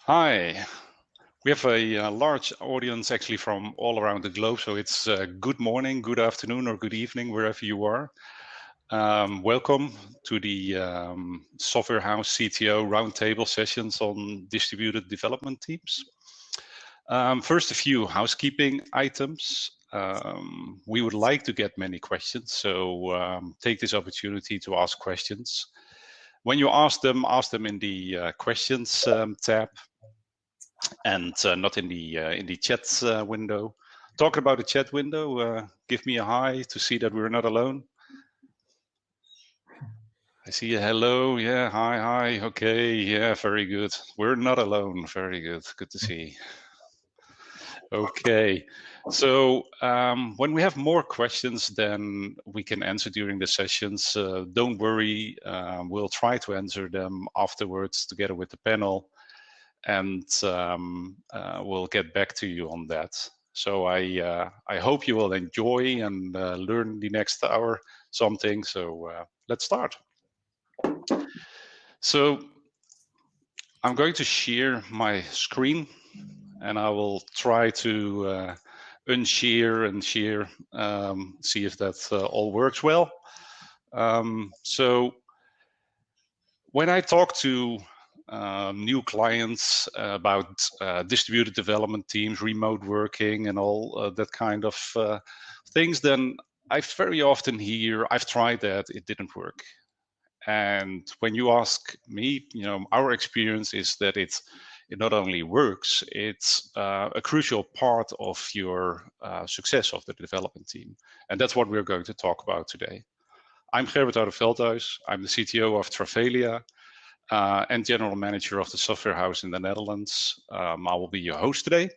Hi. We have a large audience actually from all around the globe, so it's good morning, good afternoon, or good evening, wherever you are. Welcome to the Software House CTO Roundtable sessions on distributed development teams. First, a few housekeeping items. We would like to get many questions, so take this opportunity to ask questions. When you ask them in the questions tab, and not in the chat window. Talking about the chat window, give me a hi to see that we're not alone. I see a hello, yeah, hi, okay, yeah, very good. We're not alone, very good to see. Okay, so when we have more questions than we can answer during the sessions, don't worry, we'll try to answer them afterwards together with the panel. And we'll get back to you on that. So I hope you will enjoy and learn the next hour something. So let's start. So I'm going to share my screen, and I will try to unshare and share, see if that all works well. So when I talk to new clients about distributed development teams, remote working, and all that kind of things, then I very often hear, I've tried that, it didn't work. And when you ask me, our experience is that it not only works, it's a crucial part of your success of the development team. And that's what we're going to talk about today. I'm Gerbert Oude Velthuis. I'm the CTO of Travelia. And General Manager of the Software House in the Netherlands. I will be your host today.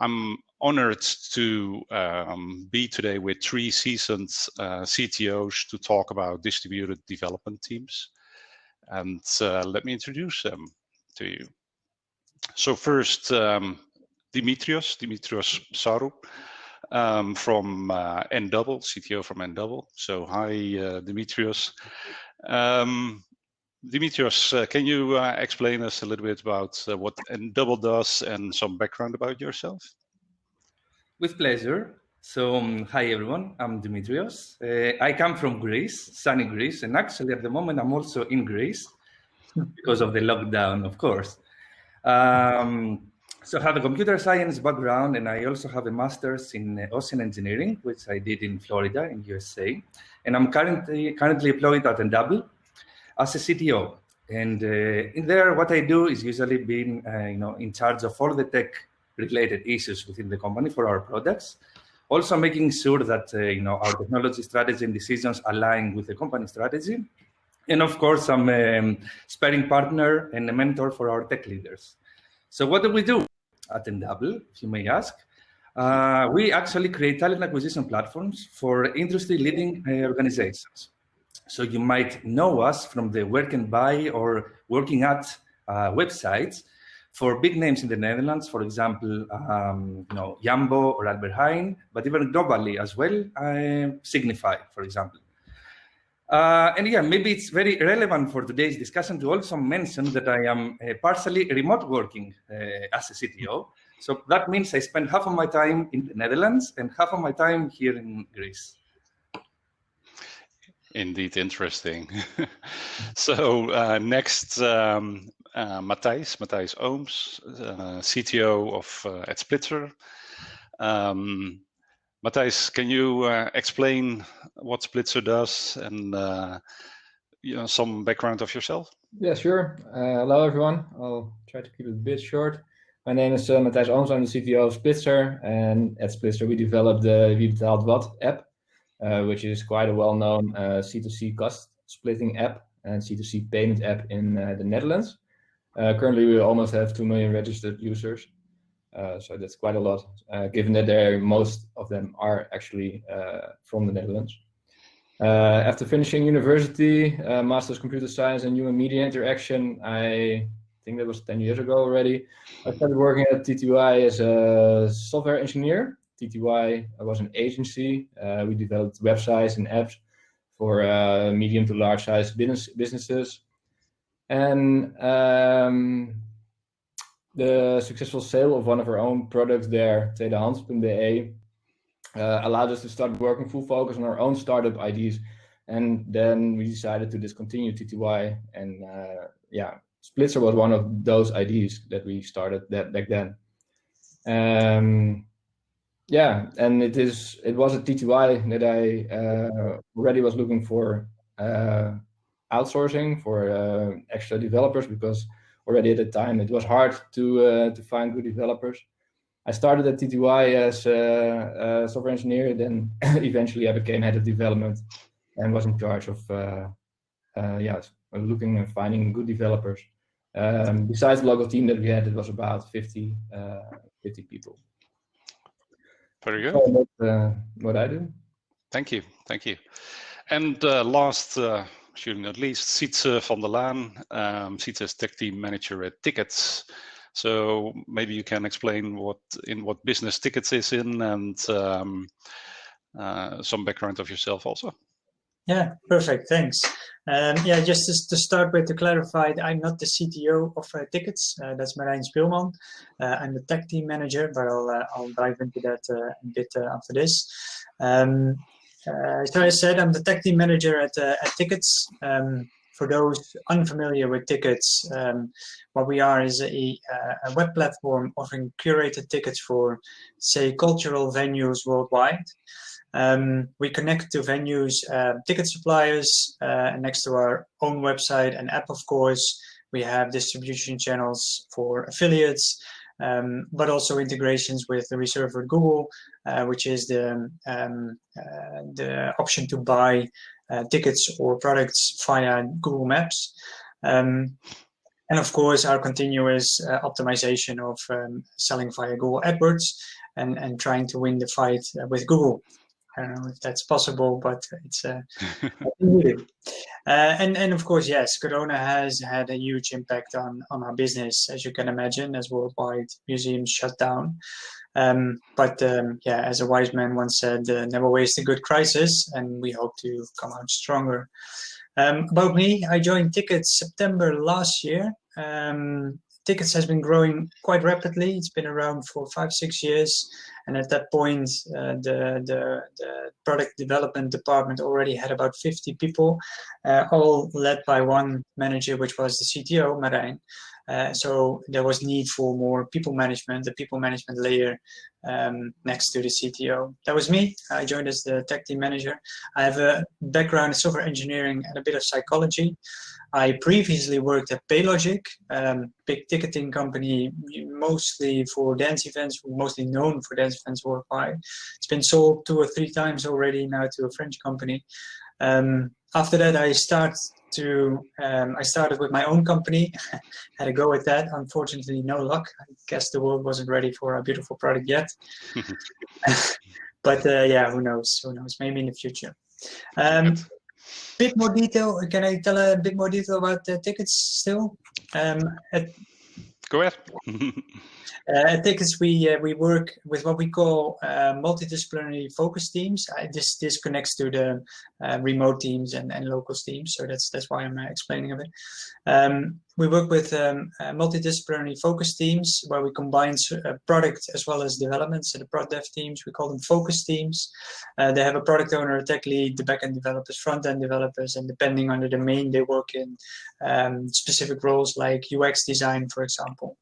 I'm honored to be today with three seasoned CTOs to talk about distributed development teams. And let me introduce them to you. So first, Dimitrios Psarrou from Endouble, CTO from Endouble. So hi, Dimitrios. Dimitrios, can you explain us a little bit about what Endouble does and some background about yourself? With pleasure. So, hi everyone, I'm Dimitrios. I come from Greece, sunny Greece, and actually at the moment I'm also in Greece because of the lockdown, of course. So I have a computer science background, and I also have a master's in ocean engineering, which I did in Florida, in USA. And I'm currently employed at Endouble as a CTO. And in there, what I do is usually being in charge of all the tech-related issues within the company for our products. Also making sure that our technology strategy and decisions align with the company strategy. And of course, I'm a sparring partner and a mentor for our tech leaders. So what do we do at Endouble, if you may ask? We actually create talent acquisition platforms for industry-leading organizations. So you might know us from the work and buy or working at websites for big names in the Netherlands, for example, Jambo or Albert Heijn, but even globally as well, Signify, for example. And yeah, maybe it's very relevant for today's discussion to also mention that I am partially remote working as a CTO. So that means I spend half of my time in the Netherlands and half of my time here in Greece. Indeed, interesting. So next, Matthijs Ooms, CTO of at Splitzer. Matthijs, can you explain what Splitzer does and some background of yourself? Yeah, sure. Hello, everyone. I'll try to keep it a bit short. My name is Matthijs Ooms. I'm the CTO of Splitzer, and at Splitzer we developed the Wie betaalt wat app, which is quite a well-known C2C cost splitting app and C2C payment app in the Netherlands. Currently, we almost have 2 million registered users. So that's quite a lot, given that most of them are actually from the Netherlands. After finishing university, Master's Computer Science and Human Media Interaction, I think that was 10 years ago already, I started working at TTY as a software engineer. TTY was an agency. We developed websites and apps for medium to large size businesses. And the successful sale of one of our own products there, tweedehands.be, allowed us to start working full focus on our own startup ideas. And then we decided to discontinue TTY. And Splitzer was one of those ideas that we started back then. And it was at TTY that I already was looking for outsourcing for extra developers, because already at the time it was hard to find good developers. I started at TTY as a software engineer, then eventually I became head of development and was in charge of looking and finding good developers. Besides the local team that we had, it was about 50 people. Very good. So that's what I do. Thank you. And last, surely not least, Sietse van der Laan. Sietse is tech team manager at Tiqets. So maybe you can explain what business Tiqets is in, and some background of yourself also. Yeah, perfect. Thanks. Just to start with, to clarify, I'm not the CTO of Tiqets. That's Marijn Speelman. I'm the tech team manager, but I'll dive into that a bit after this. So I said I'm the tech team manager at Tiqets. For those unfamiliar with Tiqets, what we are is a web platform offering curated tickets for, say, cultural venues worldwide. We connect to venues, ticket suppliers, and next to our own website and app, of course, we have distribution channels for affiliates, but also integrations with the reserver Google, which is the option to buy tickets or products via Google Maps. And of course, our continuous optimization of selling via Google AdWords and trying to win the fight with Google. I don't know if that's possible, but it's and of course, yes, Corona has had a huge impact on our business, as you can imagine, as worldwide museums shut down. As a wise man once said, never waste a good crisis, and we hope to come out stronger. About me, I joined Tiqets September last year. Tiqets has been growing quite rapidly. It's been around for 5-6 years. And at that point, the product development department already had about 50 people, all led by one manager, which was the CTO, Marijn. So there was need for more people management, the people management layer next to the CTO. That was me. I joined as the tech team manager. I have a background in software engineering and a bit of psychology. I previously worked at Paylogic, big ticketing company, mostly for dance events, mostly known for dance events worldwide. It's been sold 2 or 3 times already now to a French company. After that, I started with my own company, had a go at that. Unfortunately, no luck. I guess the world wasn't ready for a beautiful product yet. But who knows? Who knows? Maybe in the future. Bit more detail. Can I tell a bit more detail about the Tiqets still? Go ahead. At Tiqets, we work with what we call multidisciplinary focus teams. This connects to the remote teams and local teams, so that's why I'm explaining a bit. We work with multidisciplinary focus teams where we combine product as well as development. So the product dev teams, we call them focus teams. They have a product owner, a tech lead, the backend developers, front-end developers, and depending on the domain they work in, specific roles like UX design, for example.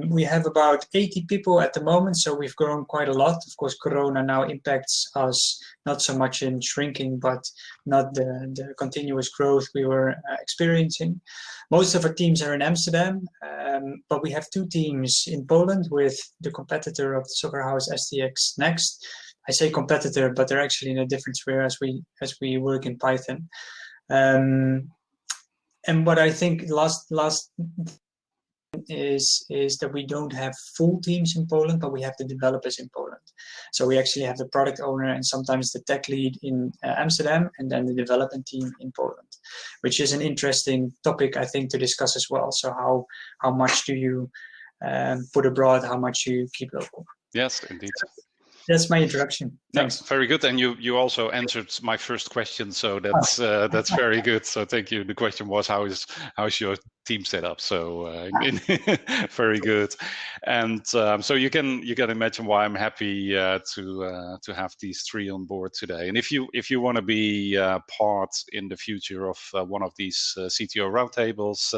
We have about 80 people at the moment, so we've grown quite a lot. Of course, Corona now impacts us not so much in shrinking, but not the continuous growth we were experiencing. Most of our teams are in Amsterdam, but we have 2 teams in Poland with the competitor of the software house STX Next. I say competitor, but they're actually in a different sphere as we work in Python. And what I think last is that we don't have full teams in Poland, but we have the developers in Poland. So we actually have the product owner and sometimes the tech lead in Amsterdam, and then the development team in Poland, which is an interesting topic, I think, to discuss as well. So how much do you put abroad, how much you keep local? Yes, indeed. That's my introduction. Thanks. Yeah, very good. And you also answered my first question, so that's very good. So thank you. The question was, how is your team setup. So very good. And so you can imagine why I'm happy to have these three on board today. And if you want to be part in the future of one of these CTO roundtables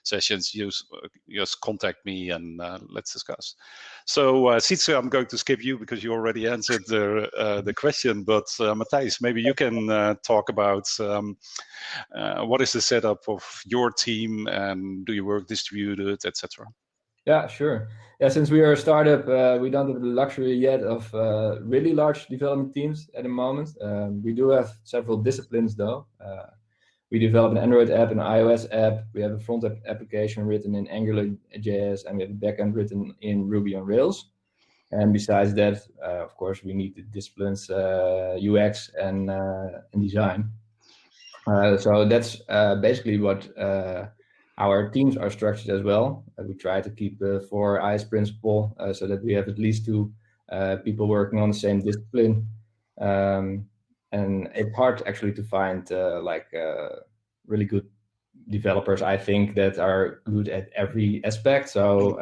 sessions, just contact me and let's discuss. So Sietse, I'm going to skip you because you already answered the question. But Matthijs, maybe you can talk about what is the setup of your team, and do you work distributed, etc. Yeah, sure. Yeah, since we are a startup, we don't have the luxury yet of really large development teams at the moment. We do have several disciplines though. We develop an Android app, an iOS app. We have a front-end application written in AngularJS, and we have a backend written in Ruby on Rails. And besides that, of course, we need the disciplines UX and design. So that's basically what our teams are structured as well. We try to keep the 4 eyes principle so that we have at least 2 people working on the same discipline. And it's hard actually to find really good developers, I think, that are good at every aspect. So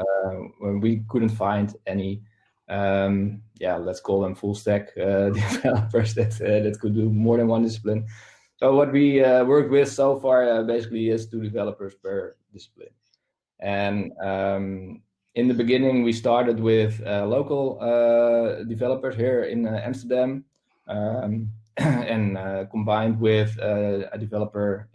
when we couldn't find any, let's call them full stack developers that could do more than one discipline. So what we worked with so far basically is 2 developers per discipline. And in the beginning, we started with local developers here in Amsterdam. And combined with a developer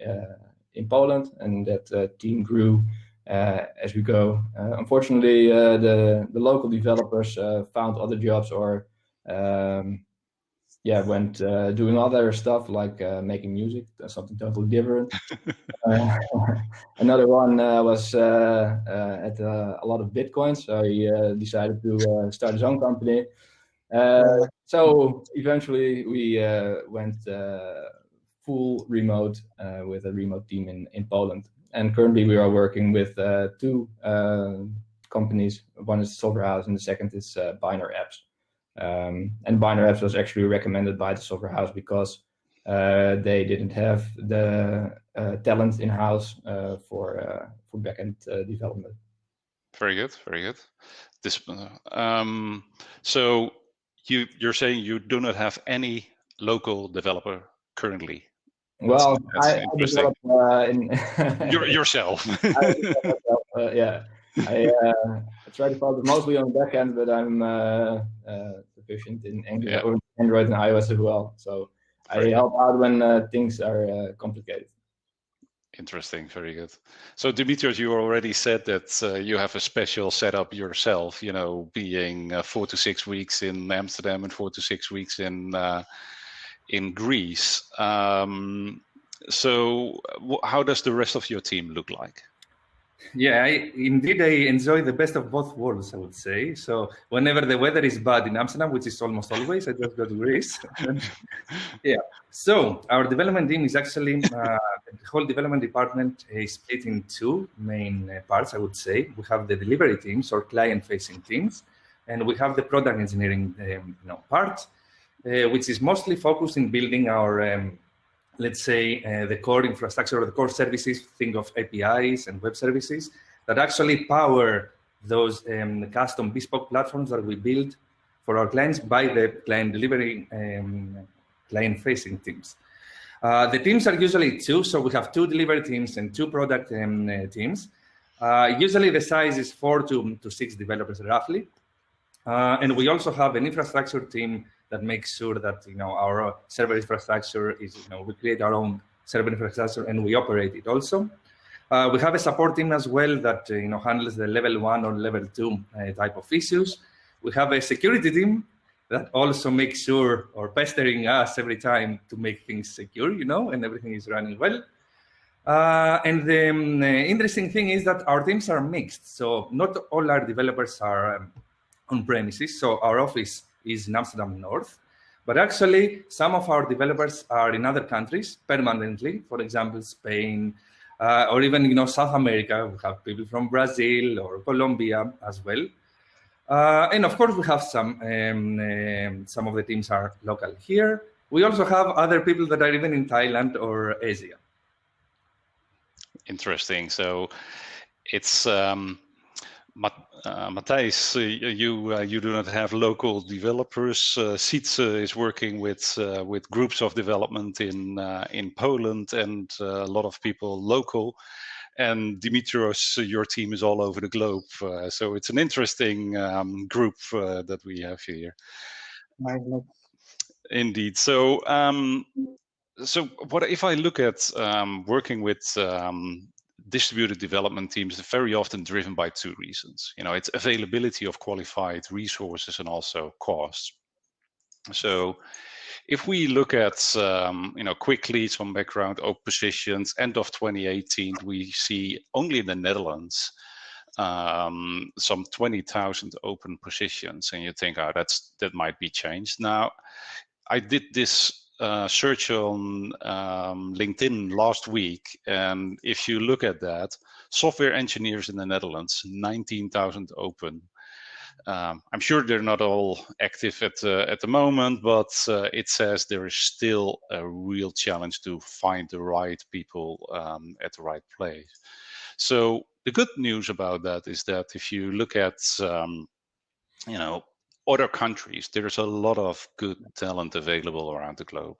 in Poland, and that team grew as we go. Unfortunately, the local developers found other jobs or went doing other stuff like making music, something totally different. Another one was at a lot of Bitcoins, so he decided to start his own company. So eventually we went full remote with a remote team in Poland. And currently we are working with 2 companies. One is Software House and the second is Binary Apps. And Binary Apps was actually recommended by the Software House because they didn't have the talent in-house for backend development. Very good, very good. So you're saying you do not have any local developer currently? Well, that's I develop yourself. I try to focus mostly on backend, but I'm proficient in Android and iOS as well. So I help out when things are complicated. Interesting, very good. So Dimitrios, you already said that you have a special setup yourself, being 4 to 6 weeks in Amsterdam and 4 to 6 weeks in Greece. So how does the rest of your team look like? Yeah, I enjoy the best of both worlds, I would say. So whenever the weather is bad in Amsterdam, which is almost always, I just go to Greece. So our development team is actually, the whole development department is split in 2 main parts, I would say. We have the delivery teams or client-facing teams, and we have the product engineering part, which is mostly focused in building our let's say, the core infrastructure or the core services, think of APIs and web services that actually power those custom bespoke platforms that we build for our clients by the client delivery, client-facing teams. The teams are usually 2, so we have 2 delivery teams and 2 product teams. Usually the size is 4 to 6 developers roughly. And we also have an infrastructure team that makes sure that our server infrastructure is we create our own server infrastructure and we operate it also. We have a support team as well that handles the level 1 or level 2 type of issues. We have a security team that also makes sure or pestering us every time to make things secure, and everything is running well. And the interesting thing is that our teams are mixed. So not all our developers are on premises. So our office is in Amsterdam North, but actually some of our developers are in other countries permanently, for example, Spain, or even South America. We have people from Brazil or Colombia as well. And of course we have some of the teams are local here. We also have other people that are even in Thailand or Asia. interesting. So it's Matthijs, you do not have local developers. Sietse is working with groups of development in Poland and a lot of people local. And Dimitrios, your team is all over the globe. So it's an interesting group that we have here. Indeed. So what if I look at working with distributed development teams, they're very often driven by two reasons. It's availability of qualified resources and also cost. So if we look at, quickly some background, open positions, end of 2018, we see only in the Netherlands some 20,000 open positions, and you think, oh, that might be changed. Now, I did this search on LinkedIn last week, and if you look at that, software engineers in the Netherlands, 19,000 open. I'm sure they're not all active at the moment, but it says there is still a real challenge to find the right people at the right place. So the good news about that is that if you look at other countries, there's a lot of good talent available around the globe.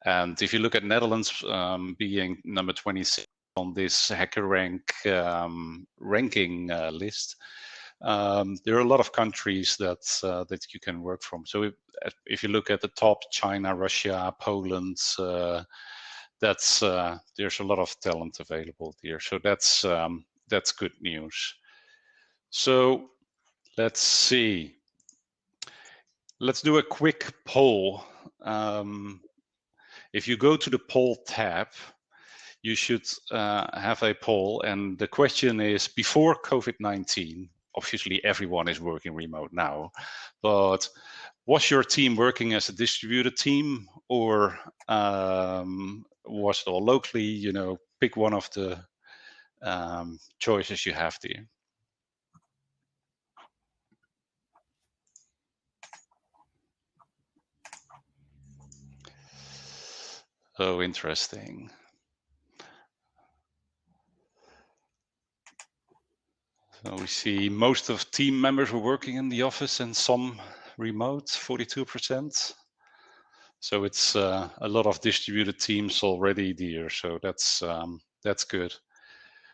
And if you look at Netherlands being number 26 on this HackerRank ranking list, there are a lot of countries that you can work from. So if you look at the top, China, Russia, Poland, there's a lot of talent available here. So that's good news. So let's see. Let's do a quick poll. If you go to the poll tab, you should have a poll, and the question is, before COVID-19, obviously everyone is working remote now, but was your team working as a distributed team, or was it all locally? Pick one of the choices you have there. Oh, interesting. So we see most of team members were working in the office and some remote, 42%. So it's a lot of distributed teams already there. So that's good.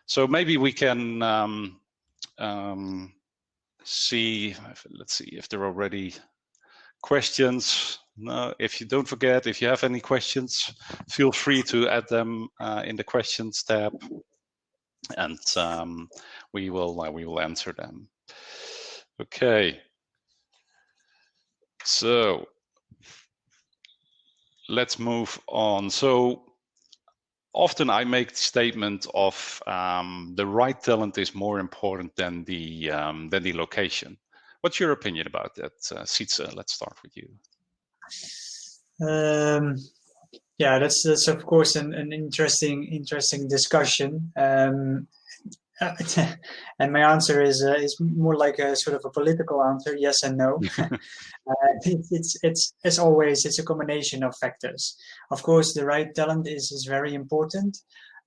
So maybe we can see. Let's see if there are already questions. No, if you don't forget, if you have any questions, feel free to add them in the questions tab, and we will answer them. Okay. So let's move on. So often I make the statement of the right talent is more important than the location. What's your opinion about that, Sietse? Let's start with you. Yeah, that's of course an interesting discussion. And my answer is more like a sort of a political answer, yes and no. It's always a combination of factors. Of course, the right talent is very important,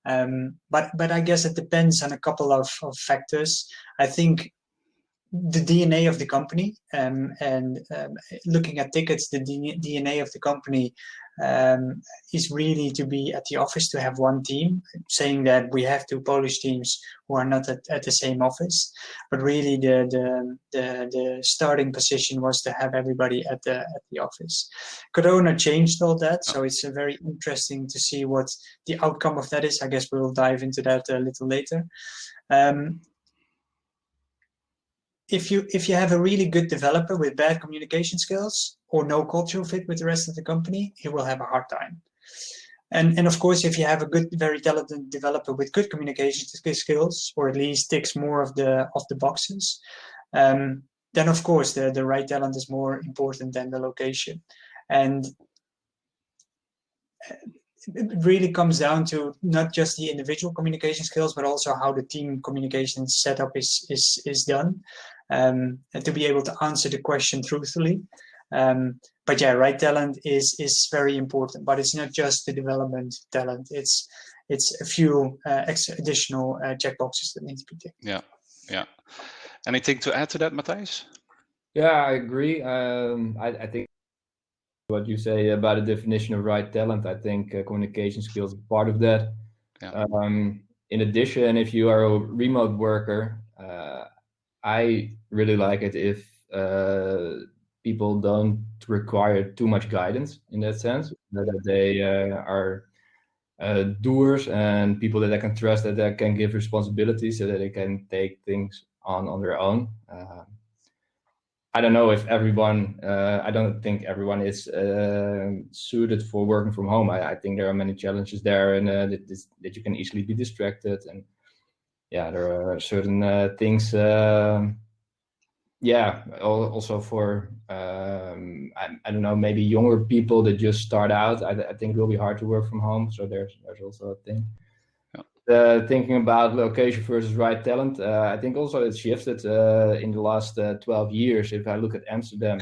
but I guess it depends on a couple of factors. I think the DNA of the company, and looking at Tiqets, the DNA of the company is really to be at the office, to have one team, saying that we have two Polish teams who are not at the same office, but really the starting position was to have everybody at the office. Corona changed all that, so it's very interesting to see what the outcome of that is. I guess we'll dive into that a little later. If you have a really good developer with bad communication skills or no cultural fit with the rest of the company, he will have a hard time. And of course, if you have a good, very talented developer with good communication skills, or at least ticks more of the boxes, then of course the right talent is more important than the location. And it really comes down to not just the individual communication skills, but also how the team communication setup is done, and to be able to answer the question truthfully. But yeah, right talent is very important, but it's not just the development talent. It's it's a few additional checkboxes that need to be ticked. Yeah, yeah. Anything to add to that, Matthijs? Yeah, I agree. I think what you say about the definition of right talent, I think communication skills is part of that. Yeah. In addition, if you are a remote worker, I really like it if people don't require too much guidance in that sense, that they are doers and people that I can trust, that I can give responsibility so that they can take things on their own. I don't know if everyone, I don't think everyone is suited for working from home. I think there are many challenges there, and that you can easily be distracted. And yeah, there are certain things, yeah, also for, I don't know, maybe younger people that just start out, I think it will be hard to work from home. So there's also a thing. Thinking about location versus right talent, I think also it shifted in the last 12 years. If I look at Amsterdam,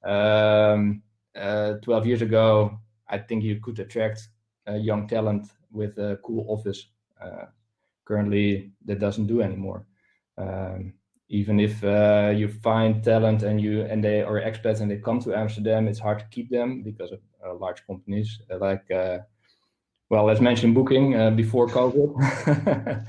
12 years ago, I think you could attract young talent with a cool office. Currently, that doesn't do anymore. Even if you find talent and they are expats and they come to Amsterdam, it's hard to keep them because of large companies like. Well, let's mention Booking before COVID.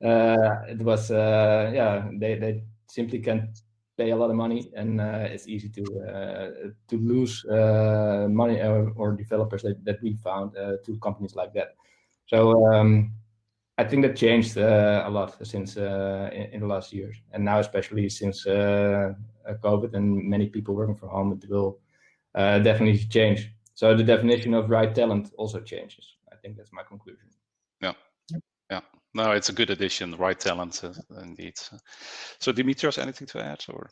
It was, yeah, they simply can pay a lot of money, and it's easy to lose money or developers that we found to companies like that. So I think that changed a lot since in the last years, and now especially since COVID and many people working from home, it will definitely change. So the definition of right talent also changes. I think that's my conclusion. Yeah, yeah. No, it's a good addition. Right talent, indeed. So, Dimitrios, anything to add, or?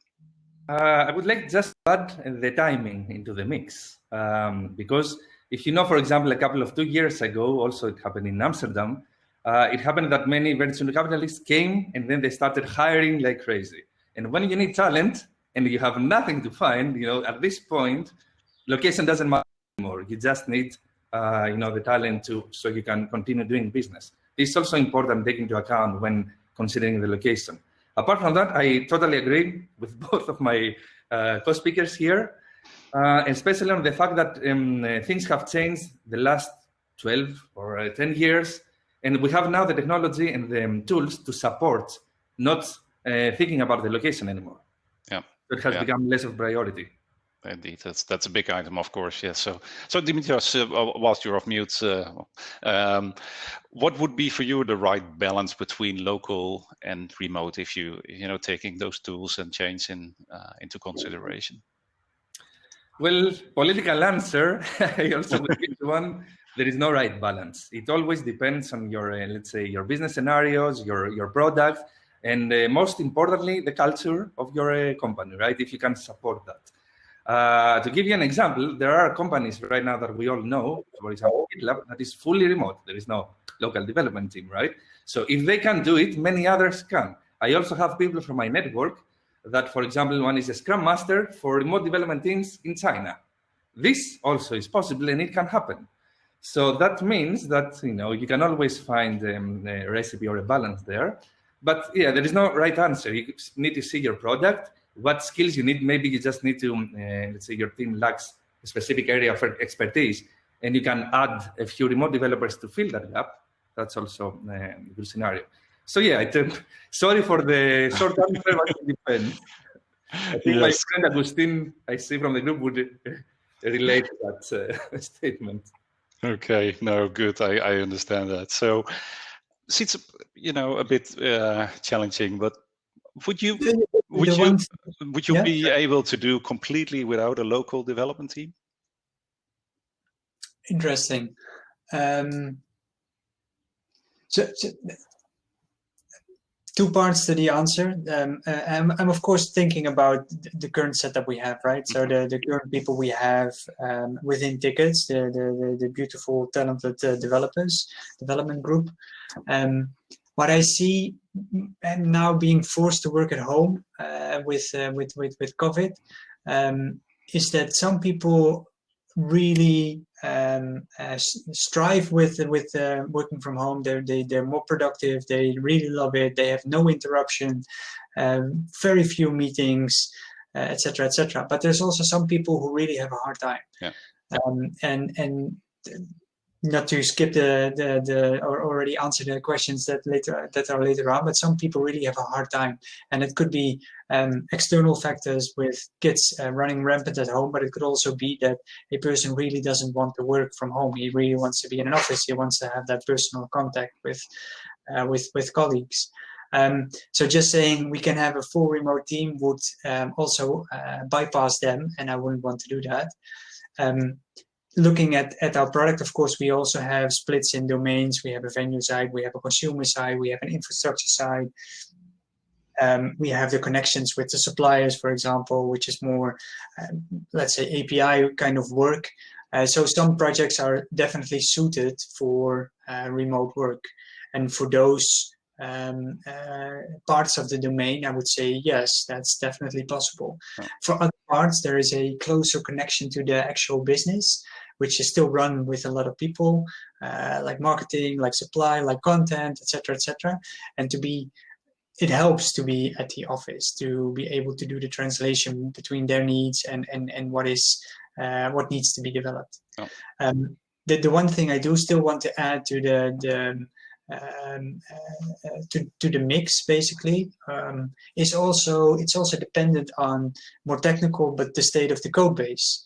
I would like just to add the timing into the mix, because if you know, for example, a couple of 2 years ago, also it happened in Amsterdam. It happened that many venture capitalists came and then they started hiring like crazy. And when you need talent and you have nothing to find, you know, at this point, location doesn't matter anymore. You just need you know, the talent so you can continue doing business. It's also important to take into account when considering the location. Apart from that, I totally agree with both of my co-speakers here, especially on the fact that things have changed the last 12 or 10 years, and we have now the technology and the tools to support not thinking about the location anymore. Yeah, so it has become less of a priority. Indeed, that's a big item, of course. Yes. So Dimitrios, whilst you're off mute, what would be for you the right balance between local and remote, if you taking those tools and change into consideration? Well, political answer. I also would give one. There is no right balance. It always depends on your, let's say, your business scenarios, your product, and most importantly, the culture of your company, right? If you can support that. To give you an example, there are companies right now that we all know, for example, GitLab, that is fully remote. There is no local development team, right? So if they can do it, many others can. I also have people from my network that, for example, one is a Scrum Master for remote development teams in China. This also is possible and it can happen. So that means that, you know, you can always find a recipe or a balance there. But yeah, there is no right answer. You need to see your product, what skills you need. Maybe you just need to, let's say your team lacks a specific area of expertise, and you can add a few remote developers to fill that gap. That's also a good scenario. So yeah, sorry for the short answer, but it depends. I think my friend Agustin, I see from the group, would relate to that statement. Okay, no, good. I understand that. So it's a bit challenging, but would you be able to do completely without a local development team? Interesting. So two parts to the answer. I'm of course thinking about the current setup we have, right? So the current people we have within Tiqets, the beautiful, talented development group. What I see now being forced to work at home with COVID is that some people really strive with working from home. They're more productive. They really love it. They have no interruption, very few meetings, etc., etc. But there's also some people who really have a hard time. Yeah. And not to skip or already answer the questions that are later on, but some people really have a hard time, and it could be external factors with kids running rampant at home, but it could also be that a person really doesn't want to work from home. He really wants to be in an office. He wants to have that personal contact with colleagues. So just saying we can have a full remote team would also bypass them, and I wouldn't want to do that. Looking at our product, of course, we also have splits in domains. We have a venue side, we have a consumer side, we have an infrastructure side. We have the connections with the suppliers, for example, which is more, let's say, API kind of work. So some projects are definitely suited for remote work. And for those parts of the domain, I would say, yes, that's definitely possible. Oh. For other parts, there is a closer connection to the actual business, which is still run with a lot of people, like marketing, like supply, like content, etc., etc. And it helps to be at the office, to be able to do the translation between their needs and what needs to be developed. Oh. The one thing I do still want to add to the mix, basically, is it's also dependent on more technical, but the state of the code base.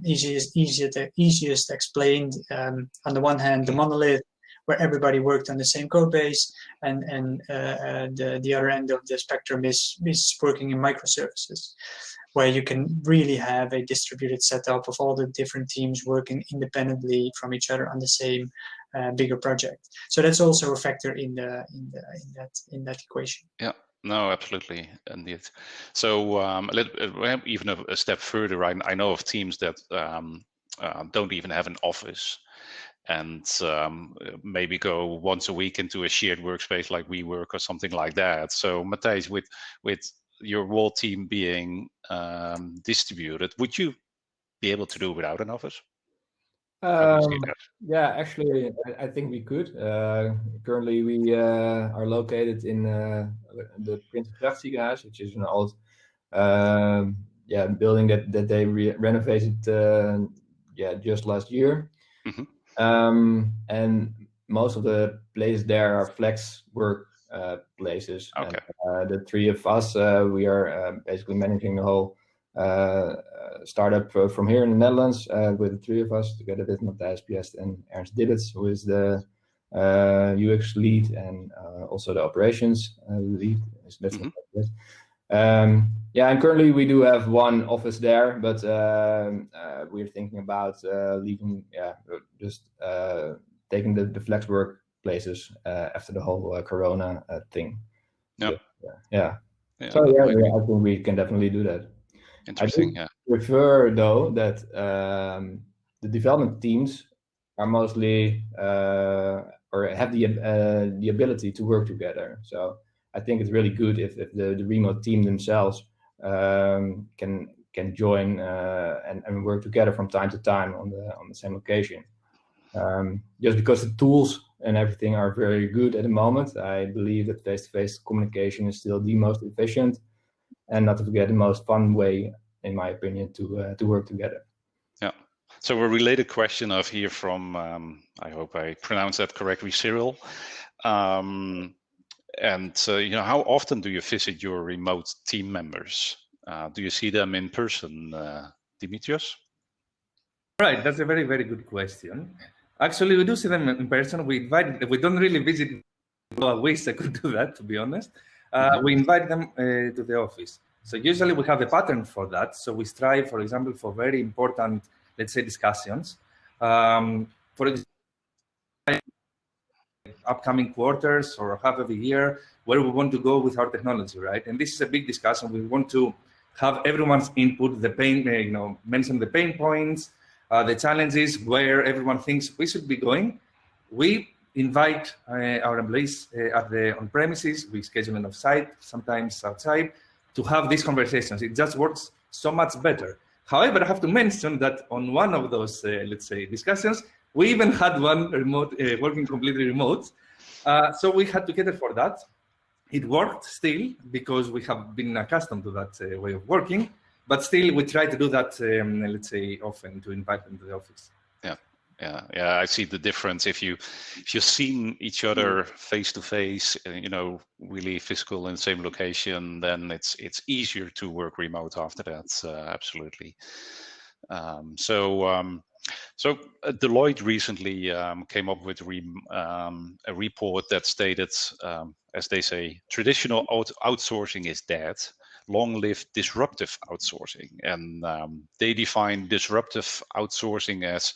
Easiest explained, on the one hand, the monolith, where everybody worked on the same code base, and the other end of the spectrum is working in microservices, where you can really have a distributed setup of all the different teams working independently from each other on the same bigger project. So that's also a factor in that equation. Yeah. No, absolutely, indeed. So even a step further, I know of teams that don't even have an office, and maybe go once a week into a shared workspace like WeWork or something like that. So Matthijs, with your whole team being distributed, would you be able to do without an office? Yeah, actually, I think we could. Currently, we are located in the Prince Gracht Ziekenhuis, which is an old building that they renovated just last year. Mm-hmm. And most of the places there are flex work places. Okay. And the three of us, we are basically managing the whole startup from here in the Netherlands, with the three of us, together with Matthijs, Piest, and Ernst Dibbets, who is the UX lead and also the operations lead. Mm-hmm. And currently we do have one office there, but we're thinking about leaving, just taking the flex work places after the whole Corona thing. Yep. So I think we can definitely do that. Interesting. I prefer, though, that the development teams are mostly or have the ability to work together. So I think it's really good if the remote team themselves can join and work together from time to time on the same location. Just because the tools and everything are very good at the moment, I believe that face-to-face communication is still the most efficient, and not to forget the most fun way, in my opinion, to work together. Yeah. So a related question of here from, I hope I pronounced that correctly, Cyril. And how often do you visit your remote team members? Do you see them in person, Dimitrios? Right, that's a very, very good question. Actually, we do see them in person. We don't really visit. I wish I could do that, to be honest. We invite them to the office. So usually we have a pattern for that. So we strive, for example, for very important, let's say, discussions. For example, upcoming quarters or half of a year, where we want to go with our technology, right? And this is a big discussion. We want to have everyone's input, the pain, mention the pain points, the challenges, where everyone thinks we should be going. We invite our employees on premises. We schedule an offsite, sometimes outside, to have these conversations. It just works so much better. However, I have to mention that on one of those, let's say, discussions, we even had one remote, working completely remote. So we had to cater for that. It worked still because we have been accustomed to that way of working, but still we try to do that, let's say, often to invite them to the office. Yeah. I see the difference. If you've seen each other face to face, really physical in the same location, then it's easier to work remote after that. Absolutely. So Deloitte recently came up with a report that stated, as they say, traditional outsourcing is dead. Long live disruptive outsourcing. And they define disruptive outsourcing as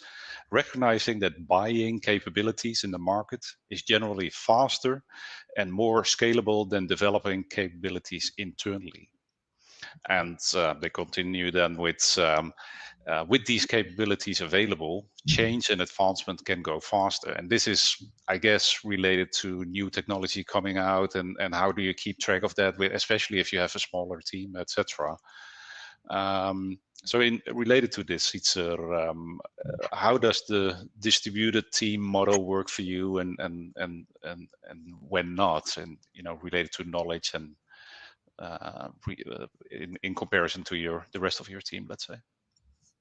recognizing that buying capabilities in the market is generally faster and more scalable than developing capabilities internally. And they continue then with these capabilities available, change and advancement can go faster. And this is, I guess, related to new technology coming out, and how do you keep track of that, especially if you have a smaller team, etc. So related to this, how does the distributed team model work for you, and when not, and related to knowledge and in comparison to the rest of your team, let's say?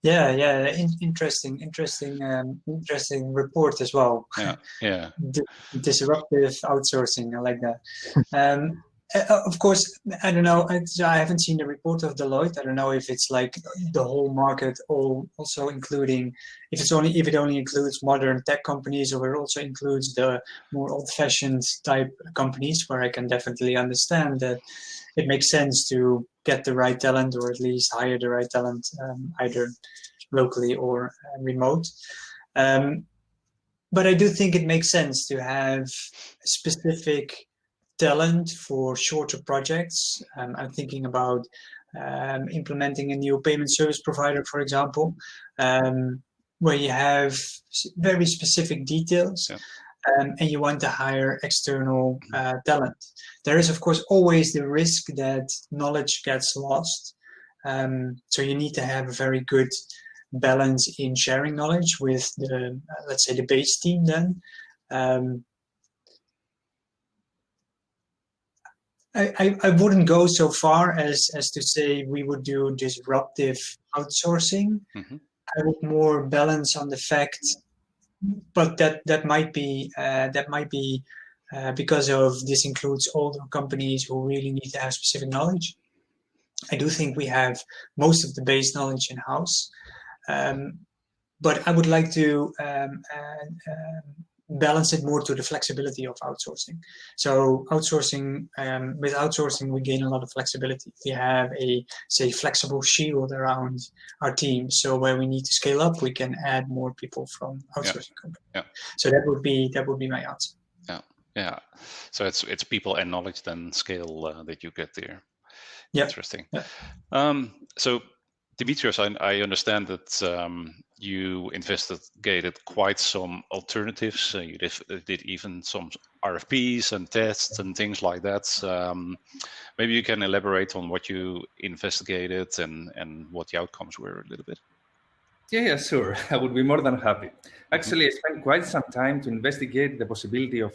Yeah, interesting report as well. Yeah. Disruptive outsourcing, I like that. Of course, I don't know. I haven't seen the report of Deloitte. I don't know if it's like the whole market, also including if it only includes modern tech companies, or it also includes the more old-fashioned type companies, where I can definitely understand that it makes sense to get the right talent, or at least hire the right talent, either locally or remote. But I do think it makes sense to have specific talent for shorter projects. I'm thinking about implementing a new payment service provider, for example, where you have very specific details. Yeah. And you want to hire external talent. There is, of course, always the risk that knowledge gets lost. So you need to have a very good balance in sharing knowledge with the, let's say, the base team then. I wouldn't go so far as to say we would do disruptive outsourcing. Mm-hmm. I would more balance on the fact, but that might be because of this includes older companies who really need to have specific knowledge. I do think we have most of the base knowledge in house, but I would like to balance it more to the flexibility of outsourcing. So with outsourcing, we gain a lot of flexibility. We have a, say, flexible shield around our team. So where we need to scale up, we can add more people from outsourcing companies. Yeah. So that would be my answer. Yeah. So it's people and knowledge then scale that you get there. Yeah. Interesting. Yeah. So Dimitrios, I understand that you investigated quite some alternatives. You did even some RFPs and tests and things like that. Maybe you can elaborate on what you investigated and what the outcomes were a little bit. Yeah, sure. I would be more than happy. Actually, I spent quite some time to investigate the possibility of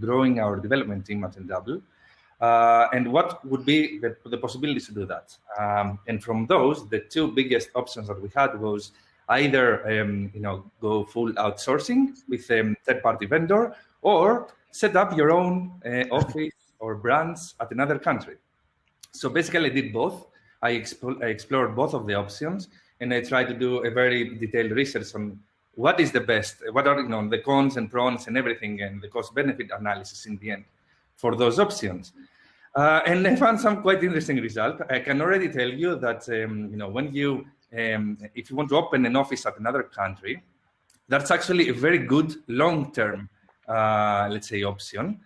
growing our development team at Endouble. And what would be the possibilities to do that? And from those, the two biggest options that we had was either go full outsourcing with a third-party vendor, or set up your own office or branch at another country. So basically, I did both. I explored both of the options, and I tried to do a very detailed research on what is the best, what are the cons and pros and everything, and the cost-benefit analysis in the end for those options. And I found some quite interesting results. I can already tell you that when you if you want to open an office at another country, that's actually a very good long-term, let's say, option,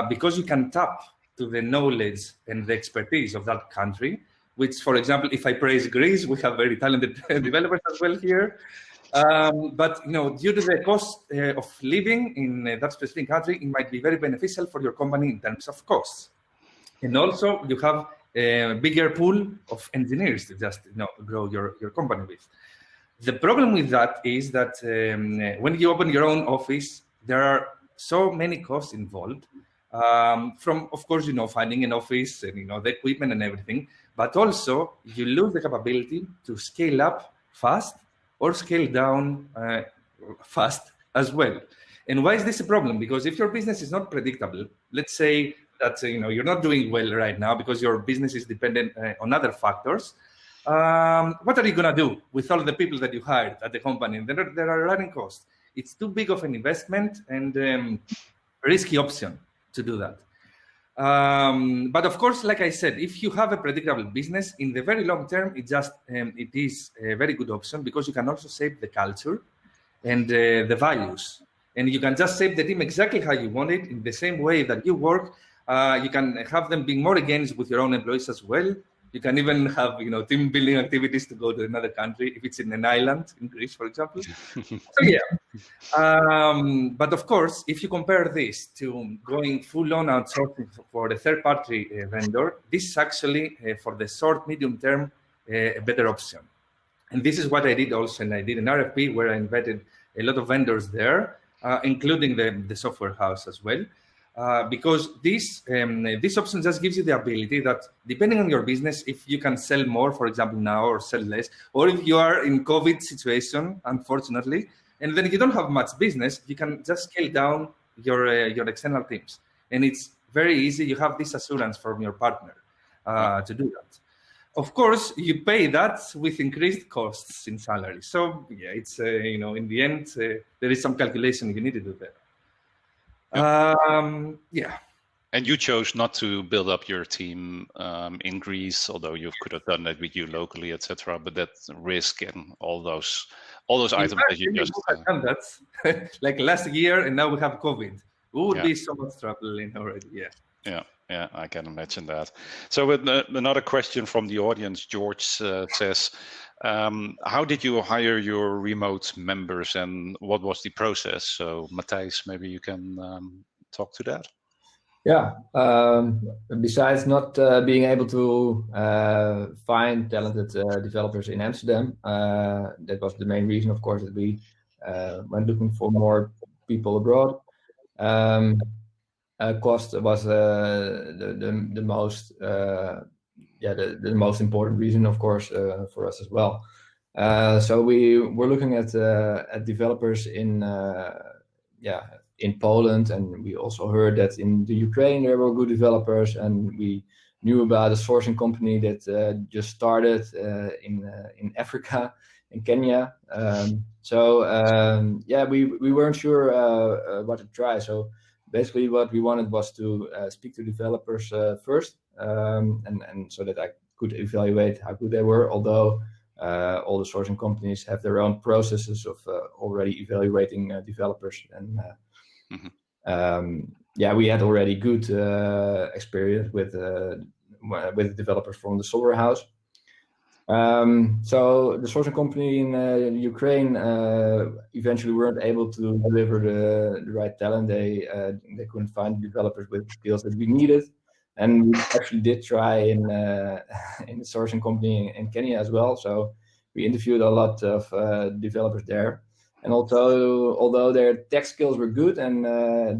because you can tap to the knowledge and the expertise of that country, which, for example, if I praise Greece, we have very talented developers as well here. But due to the cost of living in that specific country, it might be very beneficial for your company in terms of costs. And also, you have a bigger pool of engineers to just grow your company with. The problem with that is that when you open your own office, there are so many costs involved. From, of course, finding an office and the equipment and everything, but also you lose the capability to scale up fast or scale down fast as well. And why is this a problem? Because if your business is not predictable, let's say that you're not doing well right now because your business is dependent on other factors. What are you going to do with all the people that you hired at the company? And there are running costs. It's too big of an investment and risky option to do that. But of course, like I said, if you have a predictable business, in the very long term, it is a very good option because you can also shape the culture and the values. And you can just shape the team exactly how you want it in the same way that you work. You can have them being more engaged with your own employees as well. You can even have team building activities to go to another country if it's in an island, in Greece, for example. So yeah. But of course, if you compare this to going full-on outsourcing for a third-party vendor, this is actually, for the short, medium term, a better option. And this is what I did also, and I did an RFP where I invited a lot of vendors there, including the software house as well. Because this option just gives you the ability that depending on your business, if you can sell more, for example, now or sell less, or if you are in COVID situation, unfortunately, and then you don't have much business, you can just scale down your external teams. And it's very easy. You have this assurance from your partner to do that. Of course, you pay that with increased costs in salary. So yeah, it's in the end, there is some calculation you need to do there. Yeah. And you chose not to build up your team in Greece, although you could have done that with you locally, etc. But that risk and all those items that you just done that like last year, and now we have COVID. We would be so much trouble in already. Yeah, I can imagine that. So another question from the audience, George says, how did you hire your remote members and what was the process? So Matthijs, maybe you can talk to that. Yeah, besides not being able to find talented developers in Amsterdam, that was the main reason, of course, that we went looking for more people abroad. Cost was the most the most important reason, of course, for us as well. So we were looking at developers in Poland, and we also heard that in the Ukraine there were good developers, and we knew about a sourcing company that just started in Africa, in Kenya. We weren't sure what to try. So basically what we wanted was to speak to developers first, and so that I could evaluate how good they were, although all the sourcing companies have their own processes of already evaluating developers. And we had already good experience with developers from the software house. So the sourcing company in Ukraine eventually weren't able to deliver the right talent. They couldn't find developers with the skills that we needed, and we actually did try in the sourcing company in Kenya as well. So we interviewed a lot of developers there, and also although their tech skills were good and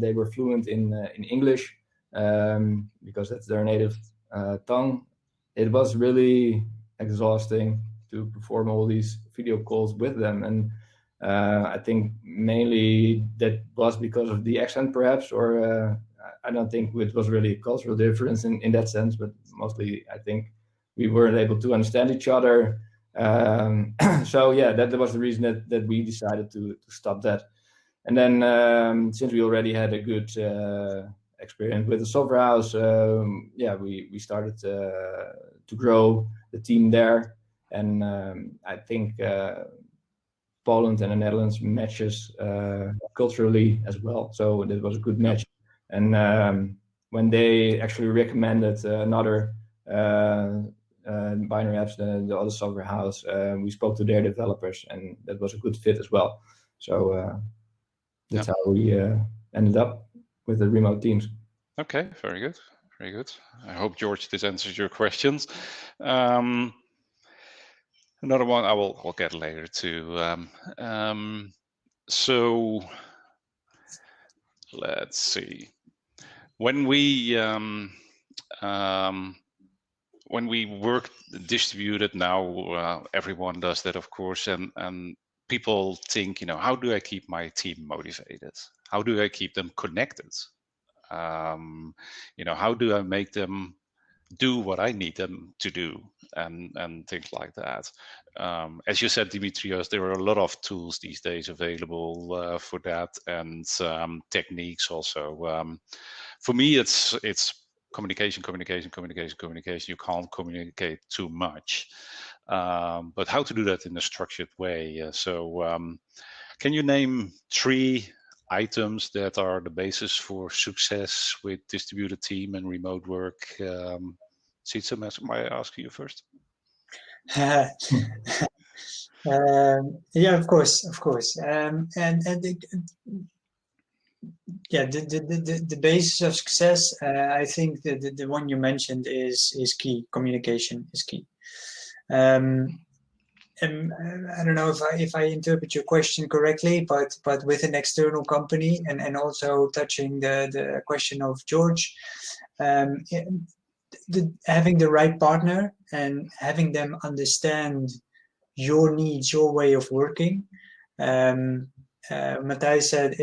they were fluent in English because that's their native tongue, it was really exhausting to perform all these video calls with them. And I think mainly that was because of the accent perhaps, or I don't think it was really a cultural difference in that sense, but mostly I think we weren't able to understand each other. So yeah, that was the reason that we decided to stop that. And then since we already had a good experience with the software house, we started to grow the team there. And I think Poland and the Netherlands matches culturally as well. So that was a good match. And when they actually recommended another binary apps, the other software house, we spoke to their developers, and that was a good fit as well. So that's how we ended up with the remote teams. Okay, very good. Very good. I hope, George, this answers your questions. Another one I'll get later too. So let's see. When we work distributed now, everyone does that, of course, and people think, how do I keep my team motivated? How do I keep them connected? How do I make them do what I need them to do, and things like that. As you said, Dimitrios, there are a lot of tools these days available for that, and techniques also. For me, it's communication. You can't communicate too much, but how to do that in a structured way. Can you name 3 items that are the basis for success with distributed team and remote work? Sietse, may I ask you first? Yeah, of course. The basis of success, I think the one you mentioned is key. Communication is key. And I don't know if I interpret your question correctly, but with an external company and also touching the question of George, having the right partner and having them understand your needs, your way of working. Matthijs said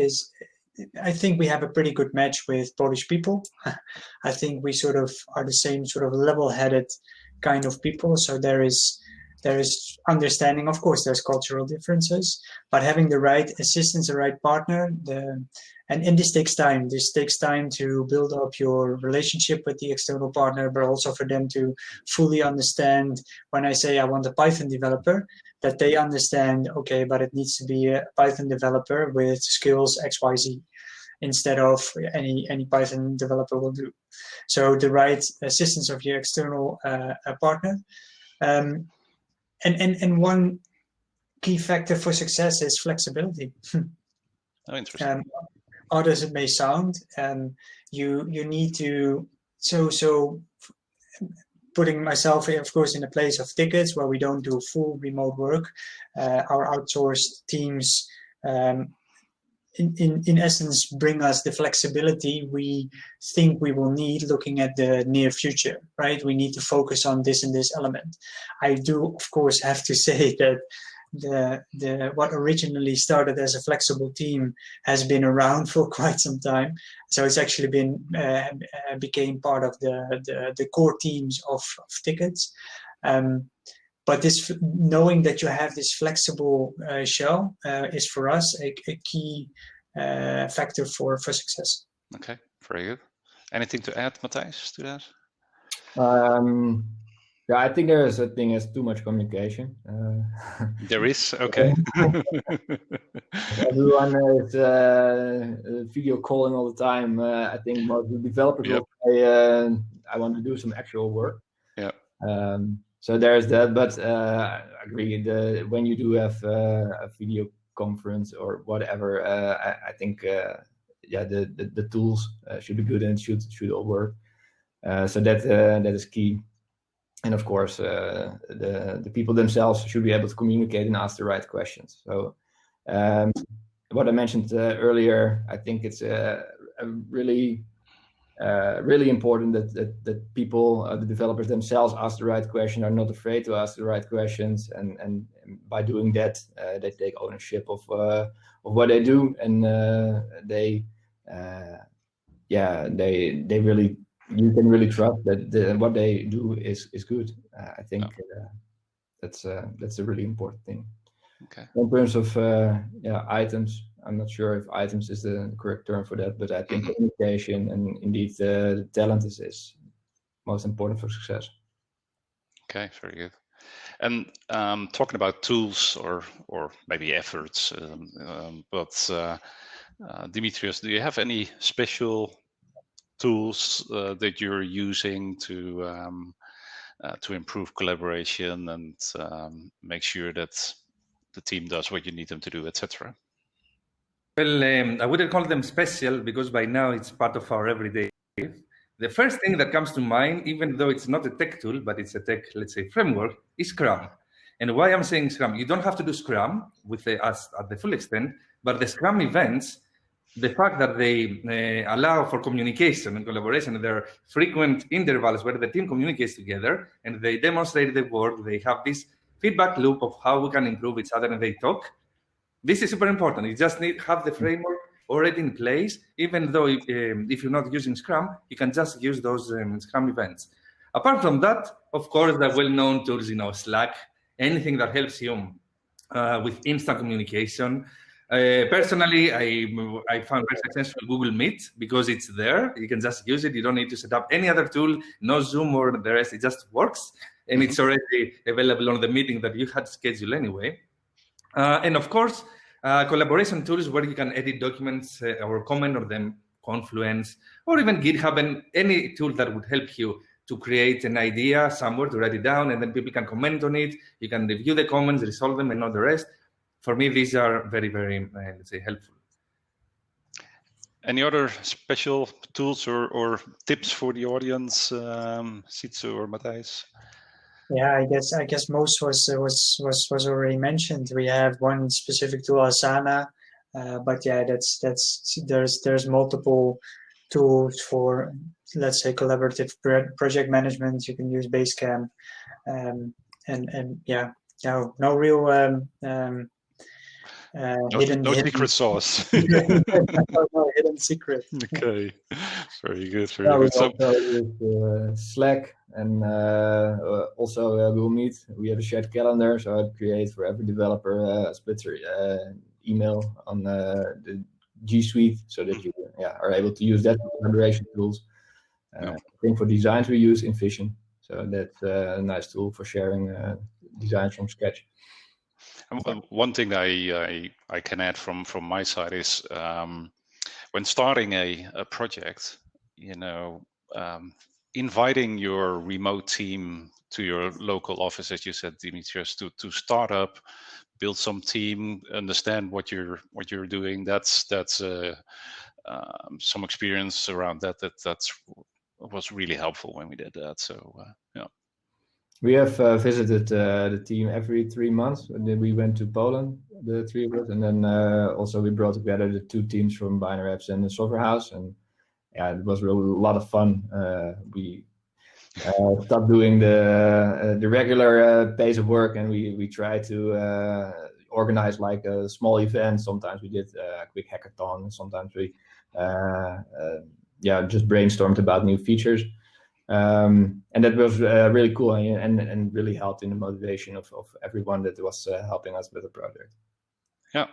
I think we have a pretty good match with Polish people. I think we sort of are the same sort of level-headed kind of people. So there is understanding. Of course, there's cultural differences, but having the right assistance, the right partner, and this takes time. This takes time to build up your relationship with the external partner, but also for them to fully understand when I say I want a Python developer, that they understand, okay, but it needs to be a Python developer with skills XYZ instead of any Python developer will do. So the right assistance of your external partner. And one key factor for success is flexibility. Oh, interesting. Odd as it may sound, you need to so putting myself, of course, in the place of Tiqets, where we don't do full remote work. Our outsourced teams, in essence, bring us the flexibility we think we will need looking at the near future, right? We need to focus on this and this element. I do, of course, have to say that the what originally started as a flexible team has been around for quite some time. So it's actually been became part of the core teams of Tiqets. But this, knowing that you have this flexible shell is for us a key factor for success. Okay, very good. Anything to add, Matthijs, to that? Yeah, I think there is a thing as too much communication. There is, okay. Everyone is video calling all the time. I think most of the developers will say, I want to do some actual work. Yeah. So there's that, but I agree. When you do have a video conference or whatever, I think the tools should be good and should all work. So that is key. And of course, the people themselves should be able to communicate and ask the right questions. So what I mentioned earlier, I think it's really important that people, the developers themselves, ask the right question, are not afraid to ask the right questions, and by doing that, they take ownership of what they do, and they really, you can really trust that what they do is good. I think that's a really important thing. Okay. In terms of items, I'm not sure if items is the correct term for that, but I think communication and indeed the talent is most important for success. Okay, very good. And talking about tools or maybe efforts, but Dimitrios, do you have any special tools that you're using to improve collaboration and make sure that the team does what you need them to do, etc.? Well, I wouldn't call them special because by now it's part of our everyday life. The first thing that comes to mind, even though it's not a tech tool, but it's a tech, let's say, framework, is Scrum. And why I'm saying Scrum, you don't have to do Scrum with us at the full extent, but the Scrum events, the fact that they allow for communication and collaboration, there are frequent intervals where the team communicates together and they demonstrate the work, they have this feedback loop of how we can improve each other and they talk. This is super important. You just need to have the framework already in place, even though if you're not using Scrum, you can just use those Scrum events. Apart from that, of course, the well-known tools, Slack, anything that helps you with instant communication. Personally, I found very successful Google Meet because it's there. You can just use it. You don't need to set up any other tool, no Zoom or the rest. It just works. And it's already available on the meeting that you had scheduled anyway. And of course, collaboration tools where you can edit documents or comment on them, Confluence, or even GitHub, and any tool that would help you to create an idea somewhere, to write it down, and then people can comment on it. You can review the comments, resolve them, and all the rest. For me, these are very, very, let's say, helpful. Any other special tools or tips for the audience, Sietse or Matthijs? Yeah, I guess most was already mentioned. We have one specific tool, Asana, but yeah, there's multiple tools for, let's say, collaborative project management. You can use Basecamp, and yeah, no real no secret sauce. No hidden secret. Okay, very good. Very good. So Slack and also Google Meet. We have a shared calendar, so I create for every developer a Splitzer email on the G Suite, so that you are able to use that for collaboration tools. I think for designs we use InVision, so that's a nice tool for sharing designs from scratch. One thing I can add from my side is when starting a project, inviting your remote team to your local office, as you said, Dimitrios, to start up, build some team, understand what you're doing. That's some experience around that was really helpful when we did that. So yeah. We have visited the team every 3 months. And then we went to Poland, the three of us, and then also we brought together the two teams from Binary Apps and the Software House, and yeah, it was really a lot of fun. We stopped doing the regular pace of work, and we tried to organize like a small event. Sometimes we did a quick hackathon. Sometimes we just brainstormed about new features. And that was really cool and really helped in the motivation of everyone that was helping us with the project. Yeah.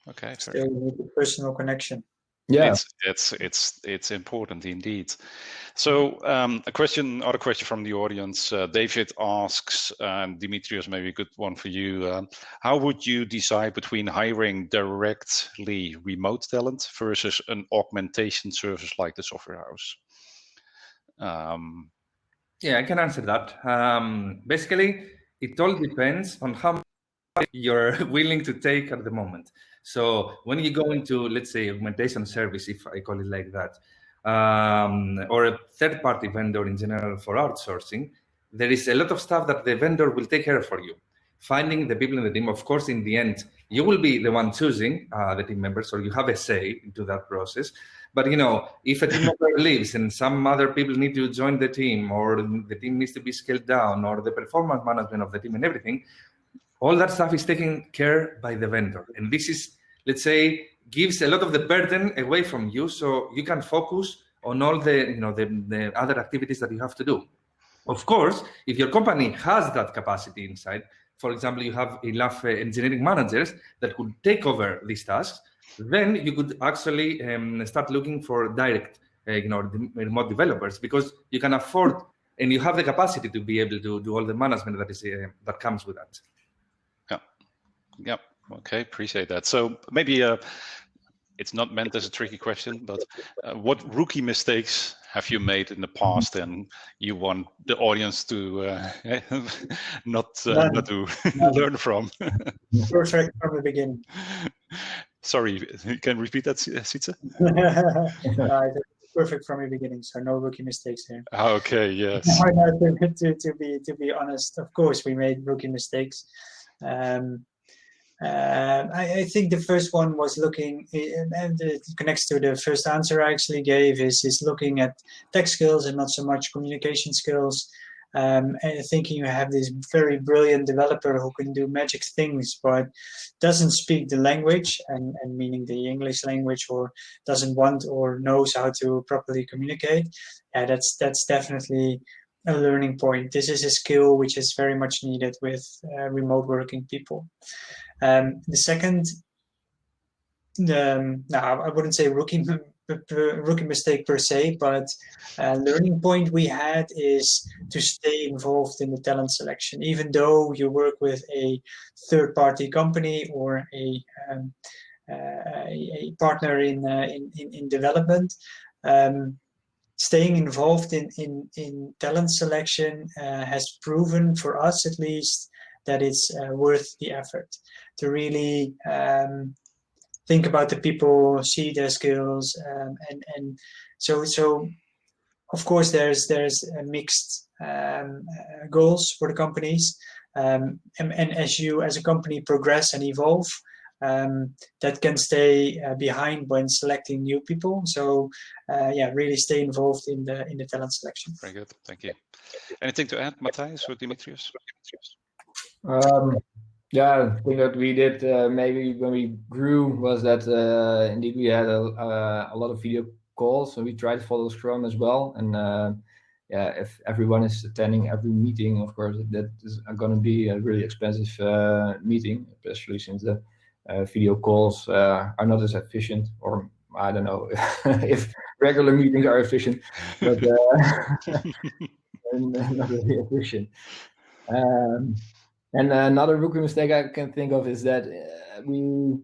Okay. Still need the personal connection. Yeah, it's important indeed. So other question from the audience. David asks, and Dimitrios, maybe a good one for you. How would you decide between hiring directly remote talent versus an augmentation service like the Software House? Yeah, I can answer that. Basically, it all depends on how much you're willing to take at the moment. So when you go into, let's say, augmentation service, if I call it like that, or a third-party vendor in general for outsourcing, there is a lot of stuff that the vendor will take care of for you. Finding the people in the team, of course, in the end, you will be the one choosing the team members, or you have a say into that process. But, if a team member leaves and some other people need to join the team, or the team needs to be scaled down, or the performance management of the team and everything, all that stuff is taken care by the vendor. And this is, let's say, gives a lot of the burden away from you, so you can focus on all the other activities that you have to do. Of course, if your company has that capacity inside, for example, you have enough engineering managers that could take over these tasks, then you could actually start looking for direct remote developers, because you can afford and you have the capacity to be able to do all the management that comes with that. Yeah. Okay, appreciate that. So maybe it's not meant as a tricky question, but what rookie mistakes have you made in the past, and you want the audience to not to learn from? Perfect from the beginning. Sorry, you can repeat that, Sietse? perfect from the beginning, so no rookie mistakes here. Okay, yes. To be honest, of course we made rookie mistakes. I think the first one was looking, and it connects to the first answer I actually gave, is looking at tech skills and not so much communication skills. And thinking you have this very brilliant developer who can do magic things, but doesn't speak the language, and meaning the English language, or doesn't want or knows how to properly communicate. That's definitely a learning point. This is a skill which is very much needed with remote working people. The second, I wouldn't say rookie mistake per se, but learning point we had is to stay involved in the talent selection, even though you work with a third-party company or a partner in development. Staying involved in talent selection has proven, for us at least, that it's worth the effort to really think about the people, see their skills, and so of course there's mixed goals for the companies, and as you as a company progress and evolve, that can stay behind when selecting new people. So really stay involved in the talent selection. Very good, thank you. Anything to add, Matthijs or Dimitrios? Yeah, the thing that we did maybe when we grew was that indeed we had a lot of video calls, so we tried to follow Scrum as well. And if everyone is attending every meeting, of course, that is going to be a really expensive meeting, especially since the video calls are not as efficient, or I don't know if regular meetings are efficient, but not really efficient. And another rookie mistake I can think of is that we, in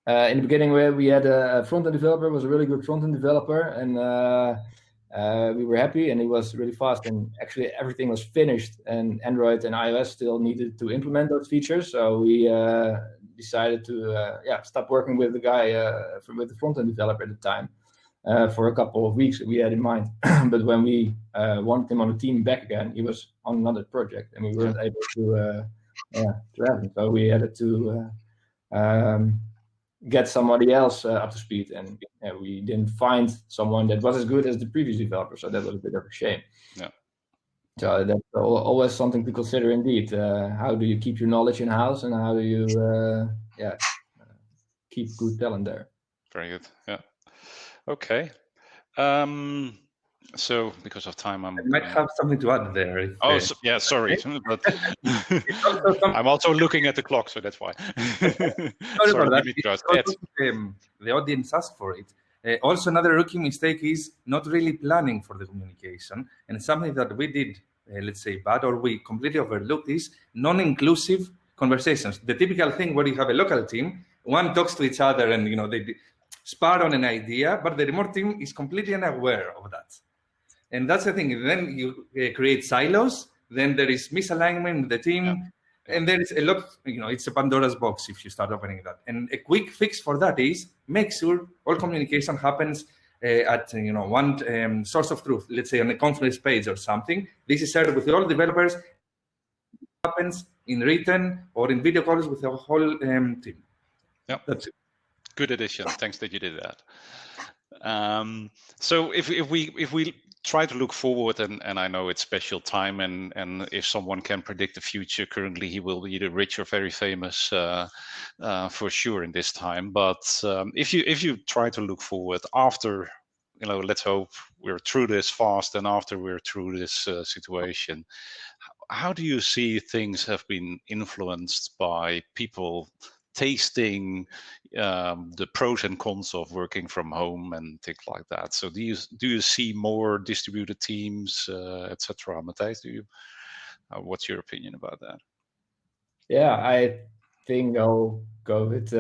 the beginning, where we had a front-end developer, was a really good front-end developer, and we were happy, and it was really fast, and actually everything was finished, and Android and iOS still needed to implement those features, so we decided to stop working with the guy, with the front-end developer at the time. For a couple of weeks we had in mind, but when we wanted him on the team back again, he was on another project, and we weren't able to have him. So we had to get somebody else up to speed, and we didn't find someone that was as good as the previous developer. So that was a bit of a shame. Yeah. So that's always something to consider, indeed. How do you keep your knowledge in house, and how do you keep good talent there? Very good. Yeah. Okay. So because of time, I might have something to add there. Sorry, but I'm also looking at the clock, so that's why. Sorry, the audience asked for it. Also, another rookie mistake is not really planning for the communication, and something that we did, let's say, bad or we completely overlooked is non-inclusive conversations. The typical thing where you have a local team, one talks to each other, and they spar on an idea, but the remote team is completely unaware of that. And that's the thing. Then you create silos, then there is misalignment in the team, and there is a lot, it's a Pandora's box if you start opening that. And a quick fix for that is make sure all communication happens at one source of truth, let's say on a conference page or something. This is shared with all developers. It happens in written or in video calls with the whole team. Yeah, that's it. Good addition. Thanks that you did that. So if we try to look forward, and I know it's special time, and if someone can predict the future, currently he will be either rich or very famous for sure in this time. But if you try to look forward after, let's hope we're through this fast, and after we're through this situation, how do you see things have been influenced by people tasting the pros and cons of working from home and things like that? So do you see more distributed teams, etc.? Matthijs, what's your opinion about that? Yeah, I think COVID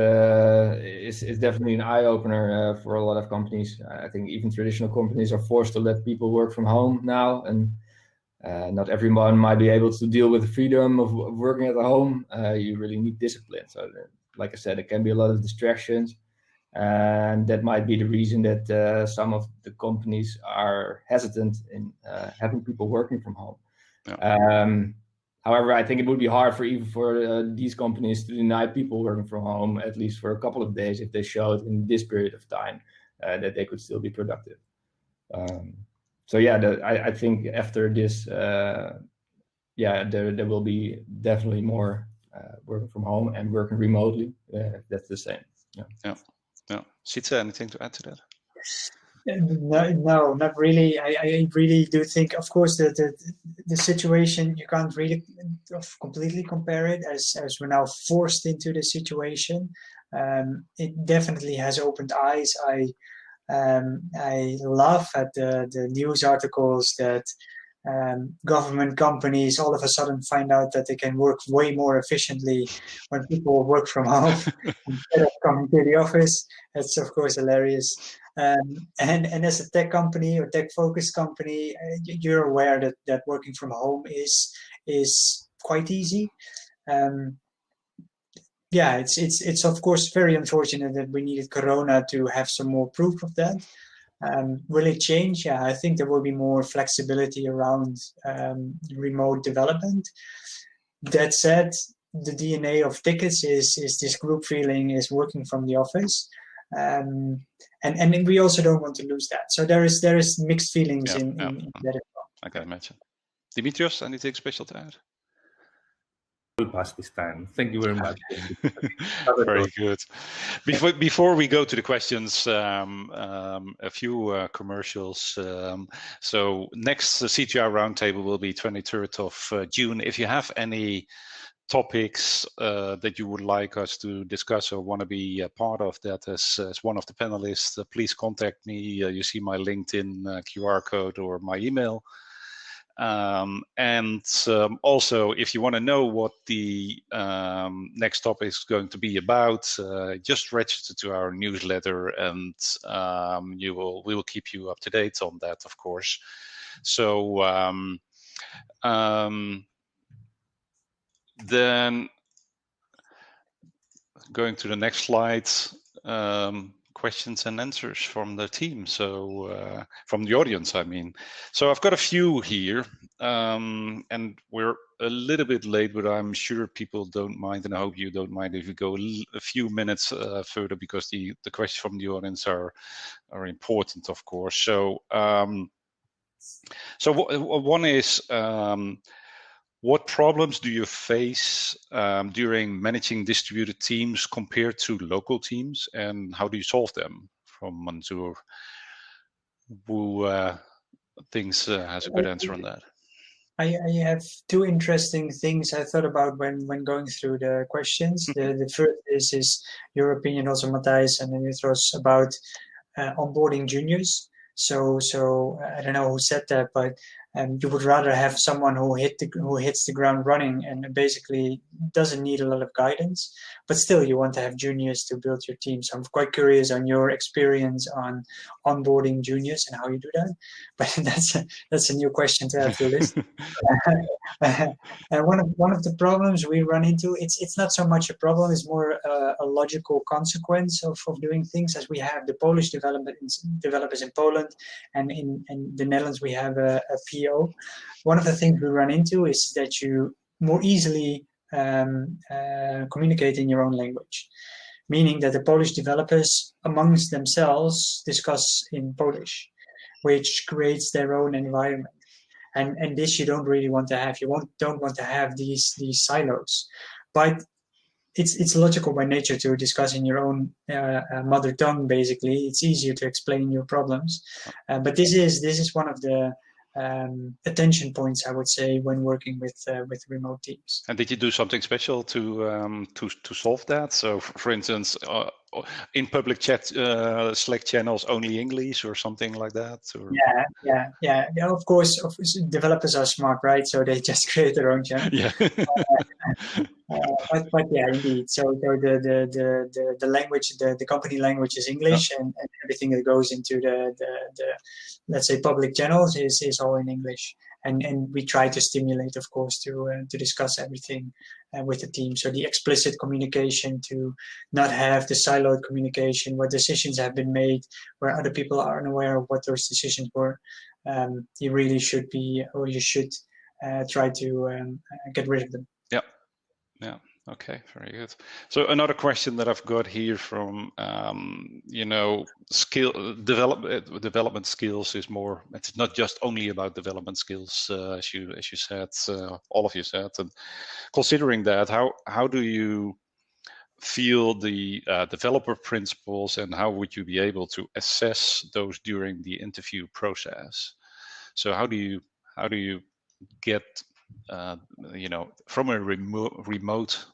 is definitely an eye-opener for a lot of companies. I think even traditional companies are forced to let people work from home now, and not everyone might be able to deal with the freedom of working at home. You really need discipline. So like I said, it can be a lot of distractions. And that might be the reason that some of the companies are hesitant in having people working from home. Yeah. However, I think it would be hard for these companies to deny people working from home, at least for a couple of days, if they showed in this period of time that they could still be productive. So yeah, I think after this, there will be definitely more working from home and working remotely. That's the same. Yeah. Sietse, anything to add to that? No, not really. I really do think, of course, that the situation, you can't really completely compare it as we're now forced into the situation. It definitely has opened eyes. I laugh at the news articles that government companies all of a sudden find out that they can work way more efficiently when people work from home instead of coming to the office. That's of course hilarious. And as a tech company or tech focused company, you're aware that working from home is quite easy. It's of course very unfortunate that we needed Corona to have some more proof of that. Will it change? Yeah, I think there will be more flexibility around remote development. That said, the DNA of Tiqets is this group feeling, is working from the office. And we also don't want to lose that. So there is mixed feelings in that as well. I can imagine. Dimitrios, anything special to add? We'll pass this time. Thank you very much. Very good. Before we go to the questions, a few commercials. So next CTO Roundtable will be 23rd of June. If you have any topics that you would like us to discuss or want to be a part of that as one of the panelists, please contact me. You see my LinkedIn QR code or my email. Also, if you want to know what the next topic is going to be about, just register to our newsletter, and we will keep you up to date on that, of course. So then going to the next slide, questions and answers from the team. So from the audience, I mean. So I've got a few here, and we're a little bit late, but I'm sure people don't mind, and I hope you don't mind if we go a few minutes further, because the questions from the audience are important, of course. So one is, what problems do you face during managing distributed teams compared to local teams, and how do you solve them? From Mansoor, who thinks has a good answer on that. I have two interesting things I thought about when going through the questions. The first is your opinion, also Matthijs and Dimitrios, about onboarding juniors. So I don't know who said that, but you would rather have someone who hits the ground running and basically doesn't need a lot of guidance, but still you want to have juniors to build your team. So I'm quite curious on your experience on onboarding juniors and how you do that. But that's a new question to add to the list. One of the problems we run into, it's not so much a problem, it's more a logical consequence of doing things, as we have the Polish developers in Poland, and in the Netherlands we have a PO. One of the things we run into is that you more easily communicate in your own language, meaning that the Polish developers amongst themselves discuss in Polish, which creates their own environment. And this you don't really want to have. You don't want to have these silos, but it's logical by nature to discuss in your own mother tongue. Basically, it's easier to explain your problems. But this is one of the attention points, I would say, when working with remote teams. And did you do something special to solve that? So, for instance, in public chat Slack channels, only English or something like that? Or? Yeah. Of course, developers are smart, right? So they just create their own channel. Yeah. But yeah, indeed. So the language, the company language is English, and everything that goes into the let's say public channels is all in English. and we try to stimulate, of course, to discuss everything with the team. So the explicit communication, to not have the siloed communication where decisions have been made, where other people are unaware of what those decisions were. You really should be, or you should try to get rid of them. Yeah. Yeah. Okay, very good. So another question that I've got here from, development skills is more. It's not just only about development skills, as you said, all of you said. And considering that, how do you feel the developer principles, and how would you be able to assess those during the interview process? So how do you get from a remote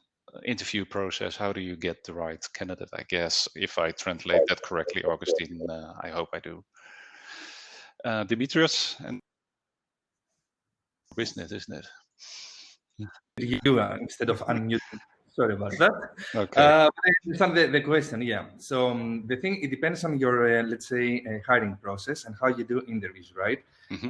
interview process, how do you get the right candidate? I guess, if I translate that correctly, Augustine, I hope I do. Dimitrios, and business, isn't it? You instead of unmuting. Sorry about that. Okay. I understand the question. Yeah. So the thing, it depends on your let's say hiring process and how you do interviews, right? Mm-hmm.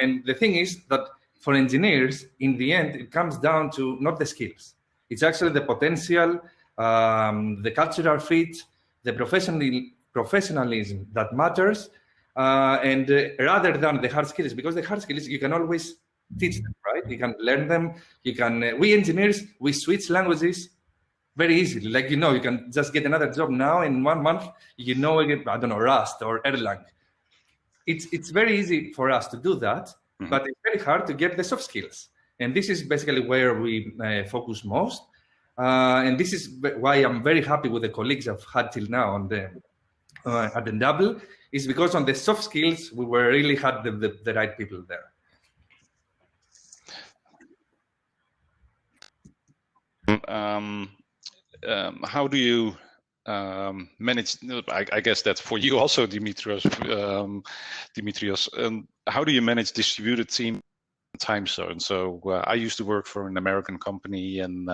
And the thing is that for engineers, in the end, it comes down to not the skills. It's actually the potential, the cultural fit, the professionalism that matters, and rather than the hard skills, because the hard skills you can always teach them, right? You can learn them. You can. We engineers, we switch languages very easily. Like you can just get another job now in 1 month. I don't know, Rust or Erlang. It's very easy for us to do that, mm-hmm. but it's very hard to get the soft skills. And this is basically where we focus most. And this is why I'm very happy with the colleagues I've had till now on the at Endouble, is because on the soft skills, we were really had the right people there. How do you manage? I guess that's for you also, Dimitrios. How do you manage distributed team time zone? So I used to work for an American company, and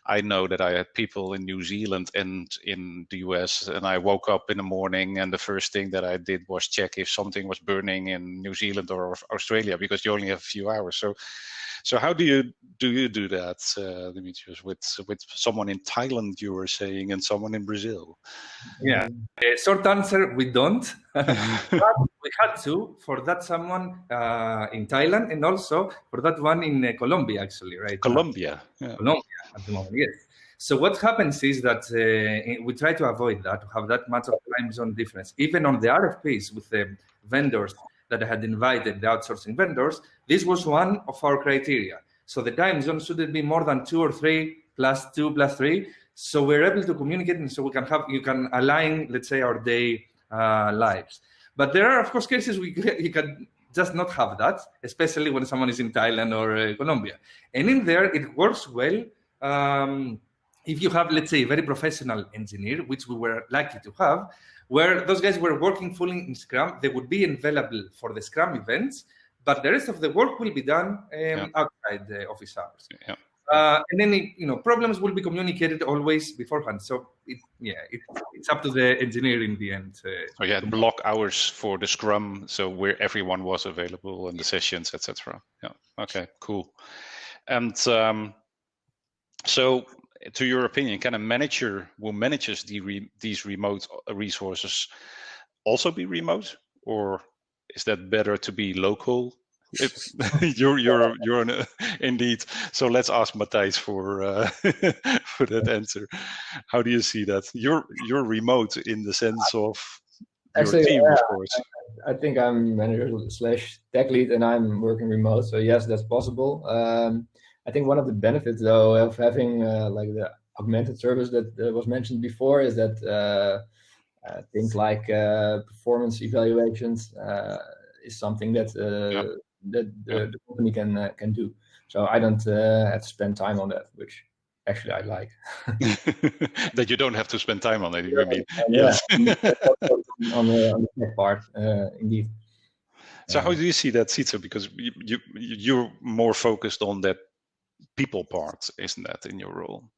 I know that I had people in New Zealand and in the US, and I woke up in the morning, and the first thing that I did was check if something was burning in New Zealand or Australia, because you only have a few hours. So how do you do that, Dimitrios, with someone in Thailand, you were saying, and someone in Brazil? Yeah, short answer, we don't. But we had to for that someone in Thailand, and also for that one in Colombia, actually, right? Colombia, yeah. Colombia at the moment, yes. So what happens is that we try to avoid that, to have that much of time zone difference. Even on the RFPs with the vendors that I had invited, the outsourcing vendors, this was one of our criteria. So the time zone shouldn't be more than 2 or 3 plus 2 plus 3. So we're able to communicate, and so you can align, let's say, our day lives. But there are, of course, cases you can just not have that, especially when someone is in Thailand or Colombia. And in there, it works well if you have, let's say, a very professional engineer, which we were lucky to have, where those guys were working fully in Scrum. They would be available for the Scrum events, but the rest of the work will be done outside the office hours. Yeah. And then, problems will be communicated always beforehand. So, it's up to the engineer in the end. So you had block hours for the Scrum, so where everyone was available in the sessions, etc. Yeah. Okay. Cool. And so, to your opinion, can a manager who manages these remote resources also be remote, or is that better to be local? You're indeed. So let's ask Matthijs for that answer. How do you see that? You're remote in the sense of your team, of course. I think I'm manager / tech lead, and I'm working remote. So yes, that's possible. I think one of the benefits, though, of having like the augmented service that was mentioned before is that things like performance evaluations is something that the company can do. So I don't have to spend time on that, which actually I like. That you don't have to spend time on it, you mean? Yes. on the tech part, indeed. So how do you see that, Sietse? Because you're more focused on that people part, isn't that, in your role?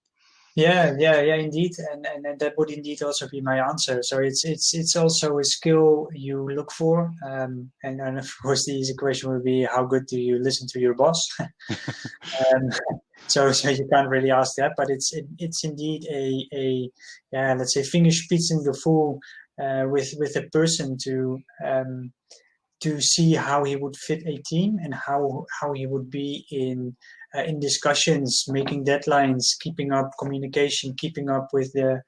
Yeah, indeed, and that would indeed also be my answer. So it's also a skill you look for, and of course the easy question would be, how good do you listen to your boss? So you can't really ask that, but it's indeed a let's say Fingerspitzengefühl with a person to see how he would fit a team and how he would be in discussions, making deadlines, keeping up communication, keeping up with the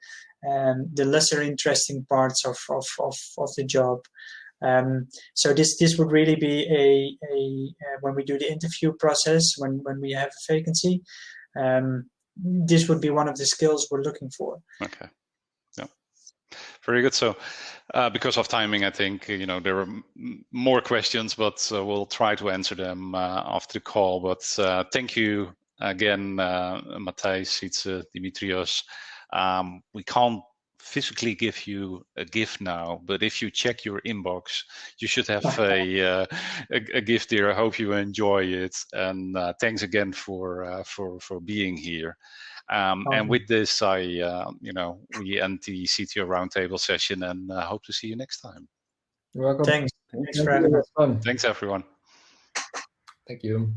lesser interesting parts of the job. So this would really be a when we do the interview process, when we have a vacancy, this would be one of the skills we're looking for. Okay. Yeah. Very good. So because of timing, I think there are more questions, but we'll try to answer them after the call. But thank you again, Matthijs, Sietse, Dimitrios. We can't physically give you a gift now, but if you check your inbox, you should have a gift there. I hope you enjoy it, and thanks again for being here. And with this, we end the CTO Roundtable session, and hope to see you next time. You're welcome. Thanks for having us. Fun. Thanks, everyone. Thank you.